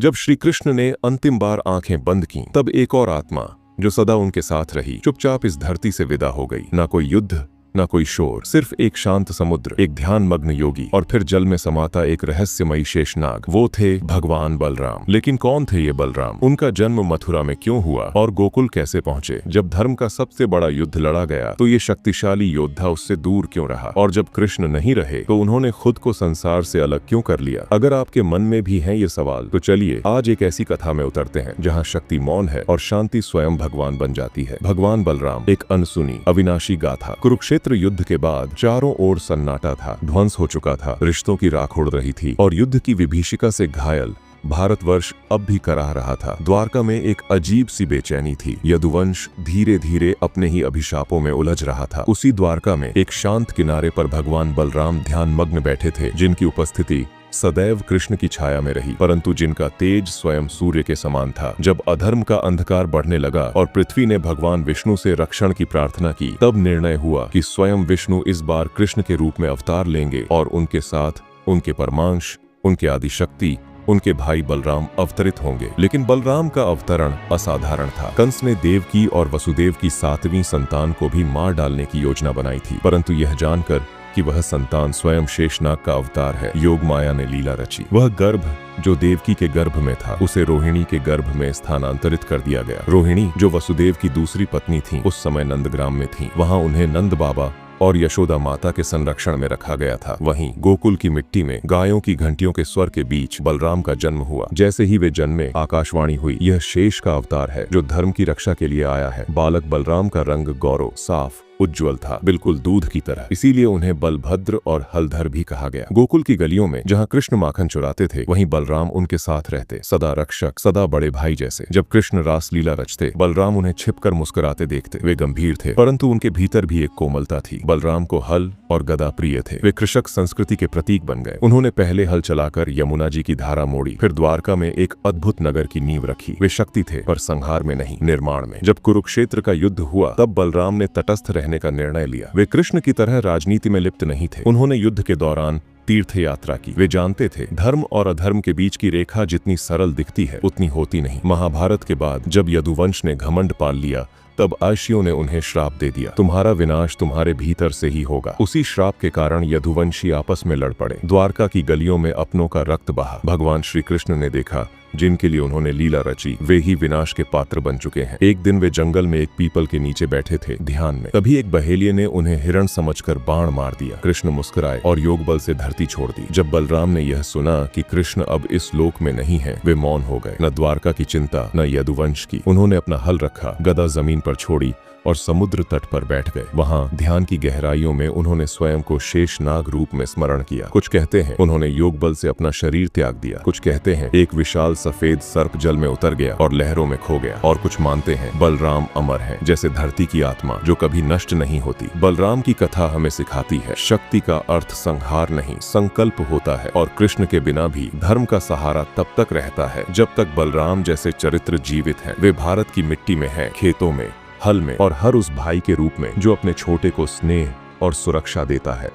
जब श्री कृष्ण ने अंतिम बार आंखें बंद की, तब एक और आत्मा जो सदा उनके साथ रही, चुपचाप इस धरती से विदा हो गई। ना कोई युद्ध, ना कोई शोर, सिर्फ एक शांत समुद्र, एक ध्यान मग्न योगी और फिर जल में समाता एक रहस्यमयी शेषनाग। वो थे भगवान बलराम। लेकिन कौन थे ये बलराम? उनका जन्म मथुरा में क्यों हुआ और गोकुल कैसे पहुंचे? जब धर्म का सबसे बड़ा युद्ध लड़ा गया तो ये शक्तिशाली योद्धा उससे दूर क्यों रहा? और जब कृष्ण नहीं रहे तो उन्होंने खुद को संसार से अलग क्यों कर लिया? अगर आपके मन में भी हैं ये सवाल, तो चलिए आज एक ऐसी कथा में उतरते हैं जहाँ शक्ति मौन है और शांति स्वयं भगवान बन जाती है। भगवान बलराम, एक अनसुनी अविनाशी गाथा। कुरुक्षेत्र युद्ध के बाद चारों ओर सन्नाटा था, ध्वंस हो चुका था, रिश्तों की राख उड़ रही थी और युद्ध की विभीषिका से घायल भारतवर्ष अब भी कराह रहा था। द्वारका में एक अजीब सी बेचैनी थी। यदुवंश धीरे धीरे अपने ही अभिशापों में उलझ रहा था। उसी द्वारका में एक शांत किनारे पर भगवान बलराम ध्यान मग्न बैठे थे, जिनकी उपस्थिति सदैव कृष्ण की छाया में रही, परंतु जिनका तेज स्वयं सूर्य के समान था। जब अधर्म का अंधकार बढ़ने लगा और पृथ्वी ने भगवान विष्णु से रक्षण की प्रार्थना की, तब निर्णय हुआ कि स्वयं विष्णु इस बार कृष्ण के रूप में अवतार लेंगे और उनके साथ उनके परमांश, उनके आदिशक्ति, उनके भाई बलराम अवतरित होंगे। लेकिन बलराम का अवतरण असाधारण था। कंस ने देवकी और वसुदेव की 7वीं संतान को भी मार डालने की योजना बनाई थी, परंतु यह जानकर कि वह संतान स्वयं शेषनाग का अवतार है, योग माया ने लीला रची। वह गर्भ जो देवकी के गर्भ में था, उसे रोहिणी के गर्भ में स्थानांतरित कर दिया गया। रोहिणी जो वसुदेव की दूसरी पत्नी थी, उस समय नंदग्राम में थी। वहां उन्हें नंद बाबा और यशोदा माता के संरक्षण में रखा गया था। वहीं गोकुल की मिट्टी में गायों की घंटियों के स्वर के बीच बलराम का जन्म हुआ। जैसे ही वे जन्मे, आकाशवाणी हुई, यह शेष का अवतार है जो धर्म की रक्षा के लिए आया है। बालक बलराम का रंग गौरव, साफ, उज्ज्वल था, बिल्कुल दूध की तरह। इसीलिए उन्हें बलभद्र और हलधर भी कहा गया। गोकुल की गलियों में जहाँ कृष्ण माखन चुराते थे, वहीं बलराम उनके साथ रहते, सदा रक्षक, सदा बड़े भाई जैसे। जब कृष्ण रास लीला रचते, बलराम उन्हें छिपकर मुस्कुराते देखते। वे गंभीर थे, परंतु उनके भीतर भी एक कोमलता थी। बलराम को हल और गदा प्रिय थे। वे कृषक संस्कृति के प्रतीक बन गए। उन्होंने पहले हल चलाकर यमुना जी की धारा मोड़ी, फिर द्वारका में एक अद्भुत नगर की नींव रखी। वे शक्ति थे, पर संहार में नहीं, निर्माण में। जब कुरुक्षेत्र का युद्ध हुआ, तब बलराम ने तटस्थ रहने का निर्णय लिया। वे कृष्ण की तरह राजनीति में लिप्त नहीं थे। उन्होंने युद्ध के दौरान तीर्थ यात्रा की। वे जानते थे धर्म और अधर्म के बीच की रेखा जितनी सरल दिखती है, उतनी होती नहीं। महाभारत के बाद जब यदुवंश ने घमंड पाल लिया, तब आर्षियों ने उन्हें श्राप दे दिया, तुम्हारा विनाश तुम्हारे भीतर से ही होगा। उसी श्राप के कारण यदुवंशी आपस में लड़ पड़े। द्वारका की गलियों में अपनों का रक्त बहा। भगवान श्री कृष्ण ने देखा, जिनके लिए उन्होंने लीला रची, वे ही विनाश के पात्र बन चुके हैं। एक दिन वे जंगल में एक पीपल के नीचे बैठे थे, ध्यान में। तभी एक बहेलिये ने उन्हें हिरण समझकर बाण मार दिया। कृष्ण मुस्कुराए और योग बल से धरती छोड़ दी। जब बलराम ने यह सुना कि कृष्ण अब इस लोक में नहीं है, वे मौन हो गए। न द्वारका की चिंता, न यदुवंश की। उन्होंने अपना हल रखा, गदा जमीन पर छोड़ी और समुद्र तट पर बैठ गए। वहां ध्यान की गहराइयों में उन्होंने स्वयं को शेषनाग रूप में स्मरण किया। कुछ कहते हैं उन्होंने योग बल से अपना शरीर त्याग दिया, कुछ कहते हैं एक विशाल सफेद सर्प जल में उतर गया और लहरों में खो गया, और कुछ मानते हैं बलराम अमर है, जैसे धरती की आत्मा जो कभी नष्ट नहीं होती। बलराम की कथा हमें सिखाती है, शक्ति का अर्थ संहार नहीं, संकल्प होता है। और कृष्ण के बिना भी धर्म का सहारा तब तक रहता है जब तक बलराम जैसे चरित्र जीवित हैं। वे भारत की मिट्टी में हैं, खेतों में, हल में, और हर उस भाई के रूप में जो अपने छोटे को स्नेह और सुरक्षा देता है।